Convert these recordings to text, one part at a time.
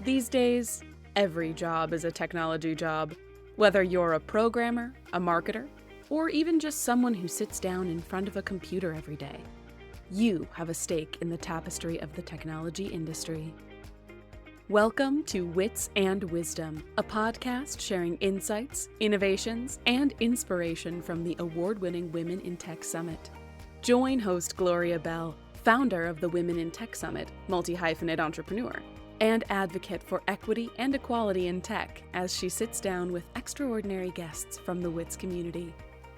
These days, every job is a technology job. Whether you're a programmer, a marketer, or even just someone who sits down in front of a computer every day, you have a stake in the tapestry of the technology industry. Welcome to WITS and Wisdom, a podcast sharing insights, innovations, and inspiration from the award-winning Women in Tech Summit. Join host Gloria Bell, founder of the Women in Tech Summit, multi-hyphenate entrepreneur, and advocate for equity and equality in tech as she sits down with extraordinary guests from the WITS community.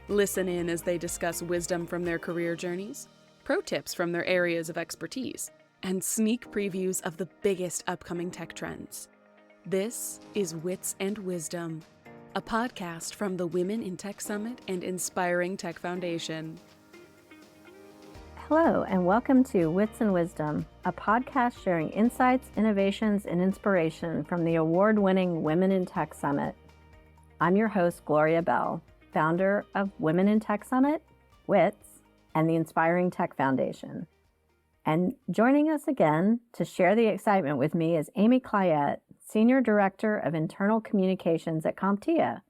Listen in as they discuss wisdom from their career journeys, pro tips from their areas of expertise, and sneak previews of the biggest upcoming tech trends. This is WITS and Wisdom, a podcast from the Women in Tech Summit and Inspiring Tech Foundation. Hello, and welcome to WITS and Wisdom, a podcast sharing insights, innovations, and inspiration from the award-winning Women in Tech Summit. I'm your host, Gloria Bell, founder of Women in Tech Summit, WITS, and the Inspiring Tech Foundation. And joining us again to share the excitement with me is Amy Cliett, Senior Director of Internal Communications at CompTIA,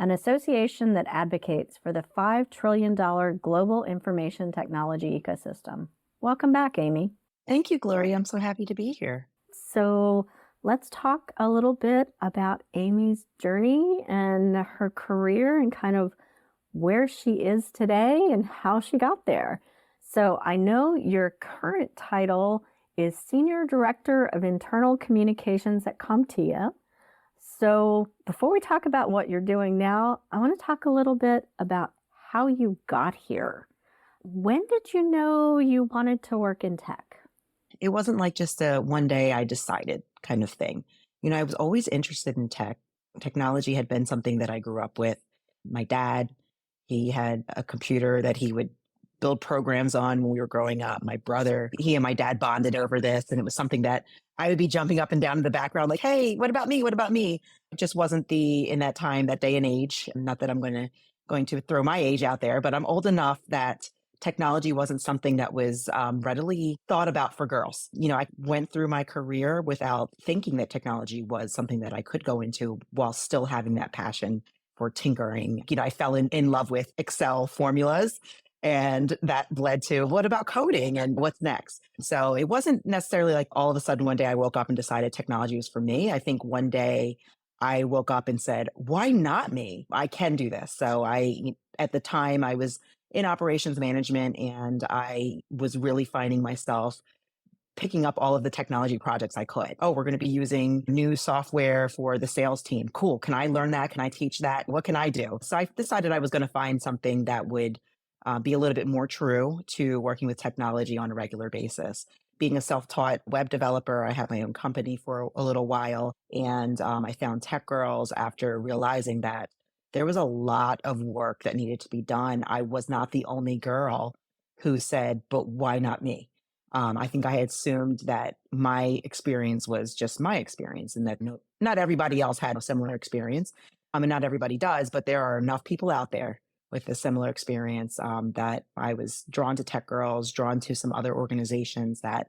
an association that advocates for the $5 trillion global information technology ecosystem. Welcome back, Amy. Thank you, Gloria. I'm so happy to be here. So let's talk a little bit about Amy's journey and her career and kind of where she is today and how she got there. So I know your current title is Senior Director of Internal Communications at CompTIA. So before we talk about what you're doing now, I want to talk a little bit about how you got here. When did you know you wanted to work in tech? It wasn't like just a one day I decided kind of thing. You know, I was always interested in tech. Technology had been something that I grew up with. My dad, he had a computer that he would build programs on when we were growing up. My brother, he and my dad bonded over this, and it was something that I would be jumping up and down in the background like, hey, what about me? What about me? It just wasn't in that time, that day and age. Not that I'm going to throw my age out there, but I'm old enough that technology wasn't something that was readily thought about for girls. You know, I went through my career without thinking that technology was something that I could go into while still having that passion for tinkering. You know, I fell in love with Excel formulas. And that led to, what about coding and what's next? So it wasn't necessarily like all of a sudden one day I woke up and decided technology was for me. I think one day I woke up and said, why not me? I can do this. So at the time I was in operations management, and I was really finding myself picking up all of the technology projects I could. Oh, we're going to be using new software for the sales team. Cool. Can I learn that? Can I teach that? What can I do? So I decided I was going to find something that would be a little bit more true to working with technology on a regular basis. Being a self-taught web developer, I had my own company for a little while, and I found Tech Girls after realizing that there was a lot of work that needed to be done. I was not the only girl who said, but why not me? I think I had assumed that my experience was just my experience and that not everybody else had a similar experience. And not everybody does, but there are enough people out there with a similar experience that I was drawn to Tech Girls, drawn to some other organizations that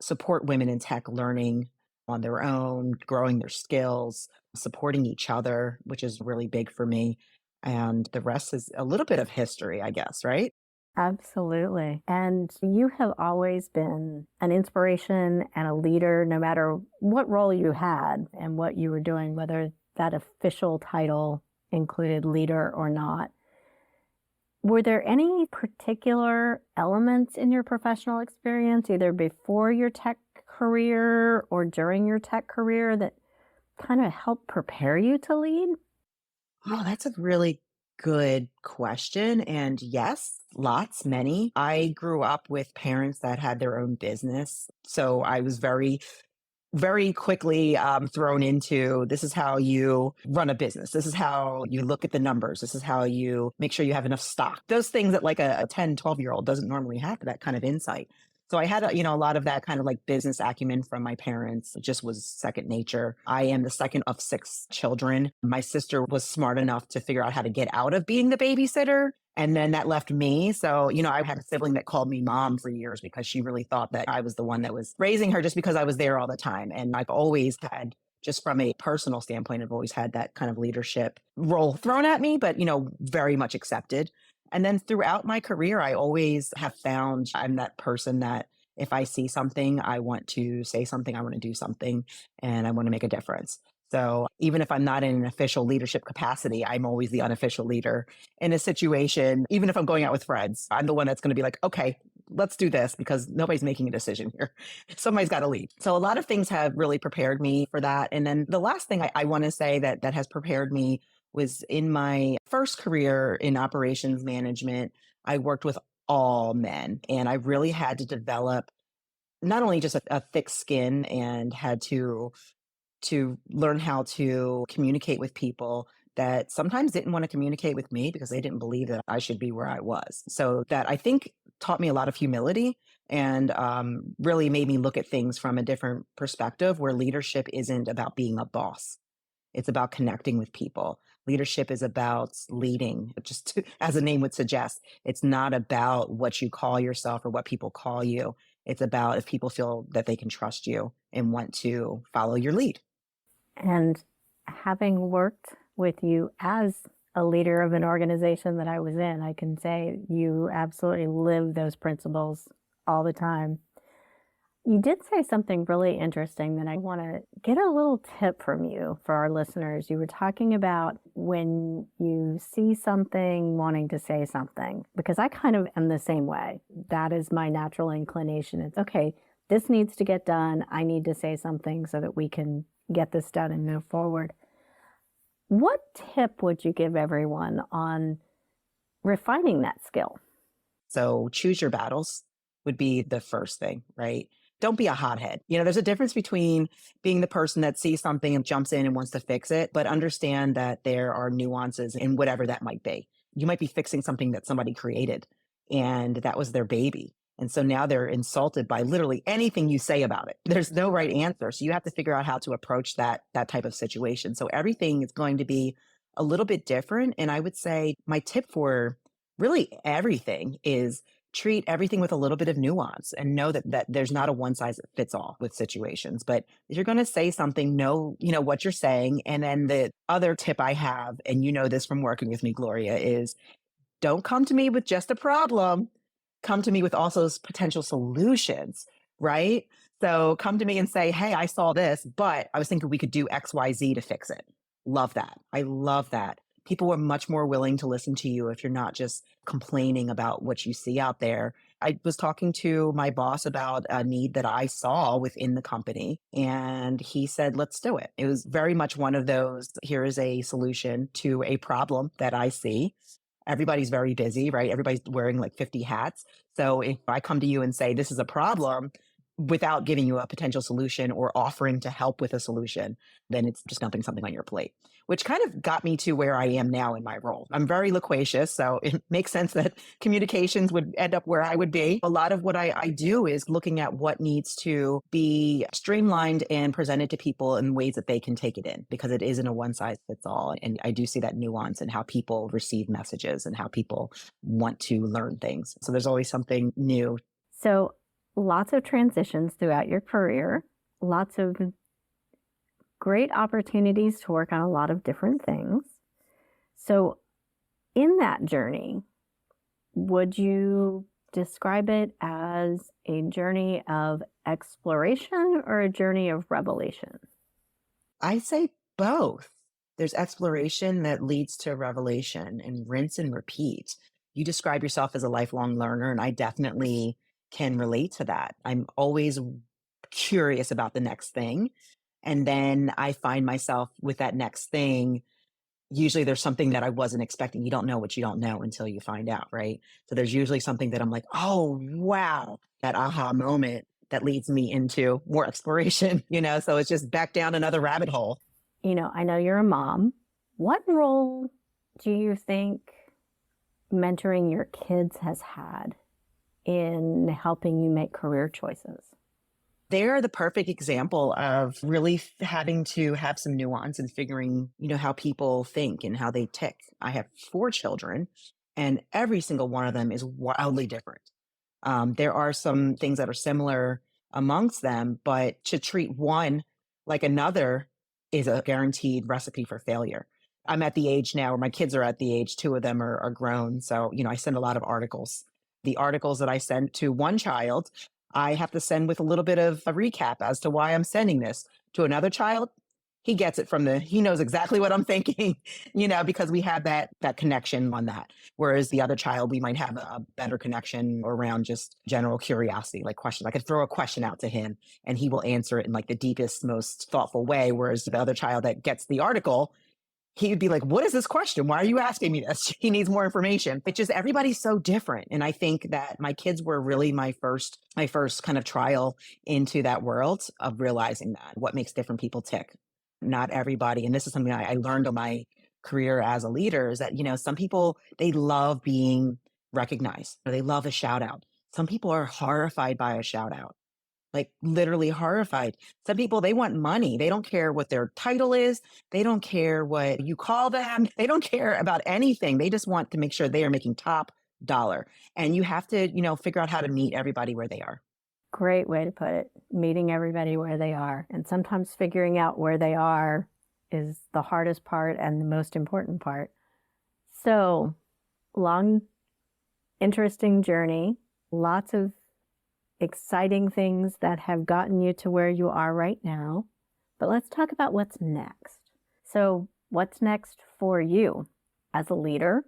support women in tech learning on their own, growing their skills, supporting each other, which is really big for me. And the rest is a little bit of history, I guess, right? Absolutely. And you have always been an inspiration and a leader, no matter what role you had and what you were doing, whether that official title included leader or not. Were there any particular elements in your professional experience, either before your tech career or during your tech career, that kind of helped prepare you to lead? Oh, that's a really good question. And yes, lots, many. I grew up with parents that had their own business. So I was very quickly thrown into, this is how you run a business. This is how you look at the numbers. This is how you make sure you have enough stock. Those things that like a 10, 12-year-old doesn't normally have that kind of insight. So I had a lot of that kind of like business acumen from my parents. It just was second nature. I am the second of 6 children. My sister was smart enough to figure out how to get out of being the babysitter And then that left me. So, I had a sibling that called me mom for years because she really thought that I was the one that was raising her just because I was there all the time. And I've always had, just from a personal standpoint, I've always had that kind of leadership role thrown at me, but, very much accepted. And then throughout my career, I always have found I'm that person that if I see something, I want to say something, I want to do something, and I want to make a difference. So even if I'm not in an official leadership capacity, I'm always the unofficial leader in a situation. Even if I'm going out with friends, I'm the one that's going to be like, okay, let's do this because nobody's making a decision here. Somebody's got to lead. So a lot of things have really prepared me for that. And then the last thing I want to say that has prepared me was in my first career in operations management, I worked with all men, and I really had to develop not only just a thick skin and had to learn how to communicate with people that sometimes didn't want to communicate with me because they didn't believe that I should be where I was. So that I think taught me a lot of humility and really made me look at things from a different perspective where leadership isn't about being a boss. It's about connecting with people. Leadership is about leading, as the name would suggest. It's not about what you call yourself or what people call you. It's about if people feel that they can trust you and want to follow your lead. And having worked with you as a leader of an organization that I was in, I can say you absolutely live those principles all the time. You did say something really interesting that I want to get a little tip from you for our listeners. You were talking about when you see something, wanting to say something, because I kind of am the same way. That is my natural inclination. It's okay, this needs to get done. I need to say something so that we can get this done and move forward. What tip would you give everyone on refining that skill? So choose your battles would be the first thing, right? Don't be a hothead. There's a difference between being the person that sees something and jumps in and wants to fix it, but understand that there are nuances in whatever that might be. You might be fixing something that somebody created and that was their baby. And so now they're insulted by literally anything you say about it. There's no right answer. So you have to figure out how to approach that type of situation. So everything is going to be a little bit different. And I would say my tip for really everything is treat everything with a little bit of nuance and know that there's not a one size fits all with situations. But if you're going to say something, know what you're saying. And then the other tip I have, and this from working with me, Gloria, is don't come to me with just a problem. Come to me with also potential solutions, right? So come to me and say, hey, I saw this, but I was thinking we could do X, Y, Z to fix it. Love that. I love that. People are much more willing to listen to you if you're not just complaining about what you see out there. I was talking to my boss about a need that I saw within the company, and he said, let's do it. It was very much one of those, here is a solution to a problem that I see. Everybody's very busy, right? Everybody's wearing like 50 hats. So if I come to you and say, this is a problem, without giving you a potential solution or offering to help with a solution, then it's just dumping something on your plate, which kind of got me to where I am now in my role. I'm very loquacious, so it makes sense that communications would end up where I would be. A lot of what I do is looking at what needs to be streamlined and presented to people in ways that they can take it in, because it isn't a one size fits all. And I do see that nuance in how people receive messages and how people want to learn things. So there's always something new. So lots of transitions throughout your career, lots of great opportunities to work on a lot of different things. So in that journey, would you describe it as a journey of exploration or a journey of revelation? I say both. There's exploration that leads to revelation, and rinse and repeat. You describe yourself as a lifelong learner, and I definitely can relate to that. I'm always curious about the next thing. And then I find myself with that next thing. Usually there's something that I wasn't expecting. You don't know what you don't know until you find out, right? So there's usually something that I'm like, oh, wow, that aha moment that leads me into more exploration, so it's just back down another rabbit hole. I know you're a mom. What role do you think mentoring your kids has had in helping you make career choices? They're the perfect example of really having to have some nuance and figuring, how people think and how they tick. I have 4 children, And every single one of them is wildly different. There are some things that are similar amongst them, but to treat one like another is a guaranteed recipe for failure. I'm at the age now where my kids are at the age, two of them are grown. So, I send a lot of articles. The articles that I send to one child, I have to send with a little bit of a recap as to why I'm sending this. To another child, he gets it he knows exactly what I'm thinking, because we have that connection on that. Whereas the other child, we might have a better connection around just general curiosity, like questions. I could throw a question out to him and he will answer it in like the deepest, most thoughtful way. Whereas the other child that gets the article, he would be like, what is this question? Why are you asking me this? He needs more information. It's just everybody's so different. And I think that my kids were really my first kind of trial into that world of realizing that what makes different people tick. Not everybody. And this is something I learned in my career as a leader is that, some people, they love being recognized or they love a shout out. Some people are horrified by a shout out, like literally horrified. Some people, they want money. They don't care what their title is. They don't care what you call them. They don't care about anything. They just want to make sure they are making top dollar. And you have to, figure out how to meet everybody where they are. Great way to put it. Meeting everybody where they are. And sometimes figuring out where they are is the hardest part and the most important part. So, long, interesting journey. Lots of exciting things that have gotten you to where you are right now. But let's talk about what's next. So, what's next for you as a leader,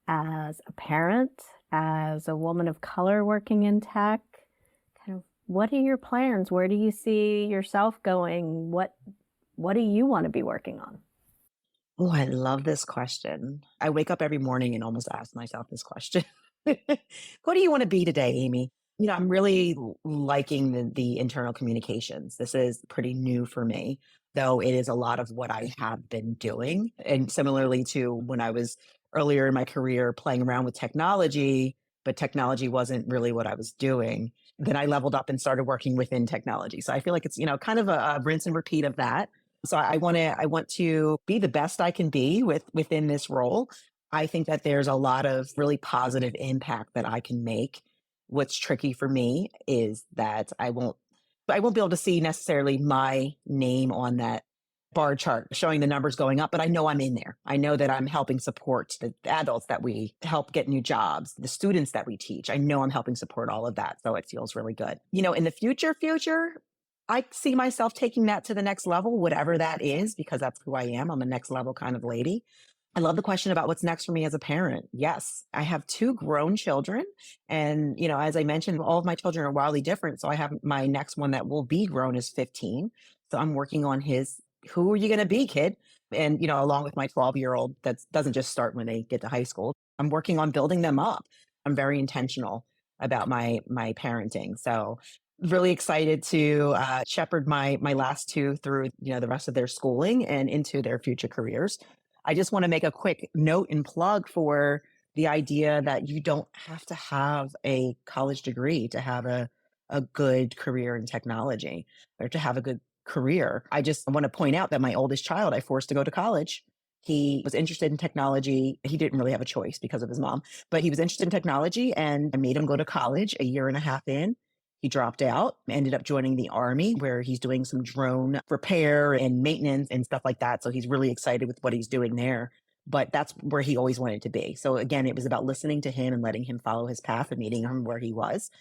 as a parent, as a woman of color working in tech? What are your plans? Where do you see yourself going? What do you want to be working on? Oh, I love this question. I wake up every morning and almost ask myself this question. What do you want to be today, Amy? I'm really liking the internal communications. This is pretty new for me, though it is a lot of what I have been doing. And similarly to when I was earlier in my career playing around with technology, but technology wasn't really what I was doing. Then I leveled up and started working within technology. So I feel like it's, kind of a rinse and repeat of that. So I want to be the best I can be within this role. I think that there's a lot of really positive impact that I can make. What's tricky for me is that I won't be able to see necessarily my name on that bar chart showing the numbers going up, but I know I'm in there. I know that I'm helping support the adults that we help get new jobs, the students that we teach. I know I'm helping support all of that. So it feels really good. In the future, I see myself taking that to the next level, whatever that is, because that's who I am. I'm a next level kind of lady. I love the question about what's next for me as a parent. Yes, I have two grown children. And, as I mentioned, all of my children are wildly different. So I have my next one that will be grown is 15. So I'm working on who are you going to be, kid? And, along with my 12-year-old, that doesn't just start when they get to high school. I'm working on building them up. I'm very intentional about my parenting. So really excited to shepherd my last two through, the rest of their schooling and into their future careers. I just want to make a quick note and plug for the idea that you don't have to have a college degree to have a good career in technology or to have a good career. I just want to point out that my oldest child, I forced to go to college. He was interested in technology. He didn't really have a choice because of his mom, but he was interested in technology and I made him go to college a year and a half in. He dropped out, ended up joining the Army where he's doing some drone repair and maintenance and stuff like that. So he's really excited with what he's doing there. But that's where he always wanted to be. So again, it was about listening to him and letting him follow his path and meeting him where he was.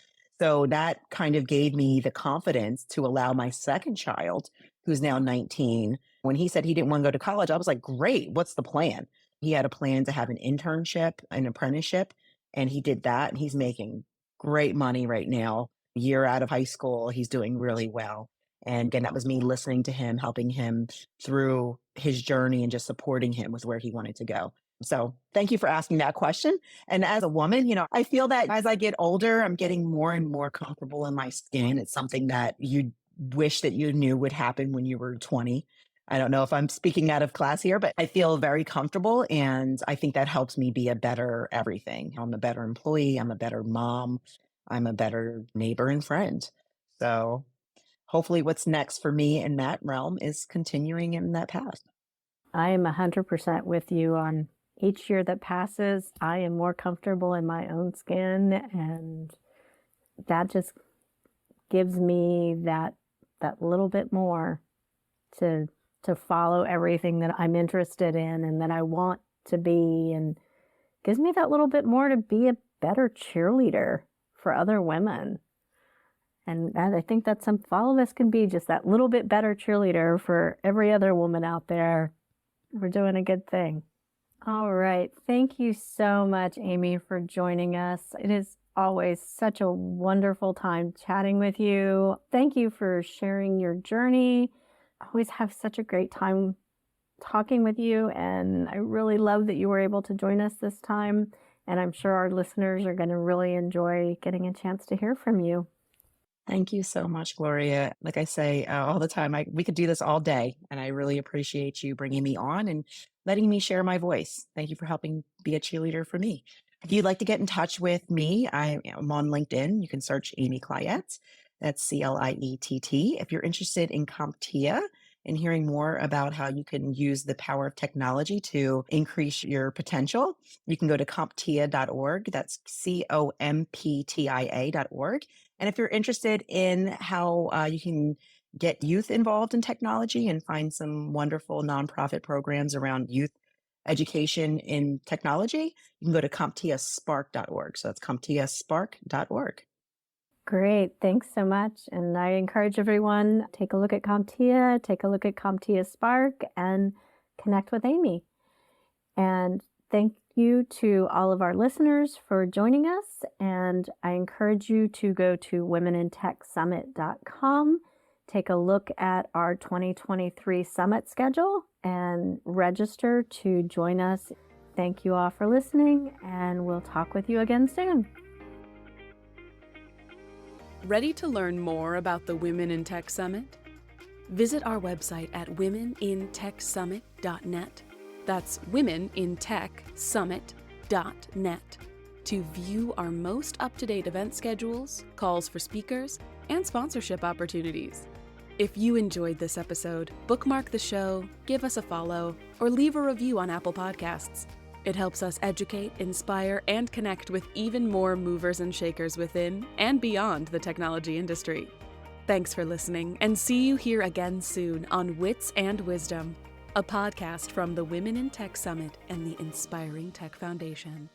So that kind of gave me the confidence to allow my second child, who's now 19, when he said he didn't want to go to college, I was like, great, what's the plan? He had a plan to have an internship, an apprenticeship, and he did that. And he's making great money right now. Year out of high school, he's doing really well. And again, that was me listening to him, helping him through his journey and just supporting him with where he wanted to go. So thank you for asking that question. And as a woman, I feel that as I get older, I'm getting more and more comfortable in my skin. It's something that you wish that you knew would happen when you were 20. I don't know if I'm speaking out of class here, but I feel very comfortable. And I think that helps me be a better everything. I'm a better employee. I'm a better mom. I'm a better neighbor and friend. So hopefully what's next for me in that realm is continuing in that path. I am 100% with you on, each year that passes, I am more comfortable in my own skin, and that just gives me that little bit more to follow everything that I'm interested in and that I want to be, and gives me that little bit more to be a better cheerleader for other women. And I think that all of us can be just that little bit better cheerleader for every other woman out there. We're doing a good thing. All right. Thank you so much, Amy, for joining us. It is always such a wonderful time chatting with you. Thank you for sharing your journey. I always have such a great time talking with you, and I really love that you were able to join us this time. And I'm sure our listeners are going to really enjoy getting a chance to hear from you. Thank you so much, Gloria. Like I say all the time, we could do this all day, and I really appreciate you bringing me on and letting me share my voice. Thank you for helping be a cheerleader for me. If you'd like to get in touch with me, I am on LinkedIn. You can search Amy Cliett. That's Cliett. If you're interested in CompTIA and hearing more about how you can use the power of technology to increase your potential, you can go to comptia.org. That's COMPTIA.org. And if you're interested in how you can get youth involved in technology and find some wonderful nonprofit programs around youth education in technology, you can go to CompTIASpark.org. So that's CompTIASpark.org. Great. Thanks so much. And I encourage everyone, take a look at CompTIA, take a look at CompTIA Spark, and connect with Amy. And thank you to all of our listeners for joining us. And I encourage you to go to womenintechsummit.com, take a look at our 2023 summit schedule, and register to join us. Thank you all for listening, and we'll talk with you again soon. Ready to learn more about the Women in Tech Summit? Visit our website at womenintechsummit.net. That's womenintechsummit.net to view our most up-to-date event schedules, calls for speakers, and sponsorship opportunities. If you enjoyed this episode, bookmark the show, give us a follow, or leave a review on Apple Podcasts. It helps us educate, inspire, and connect with even more movers and shakers within and beyond the technology industry. Thanks for listening, and see you here again soon on WITS Wisdom, a podcast from the Women in Tech Summit and the Inspiring Tech Foundation.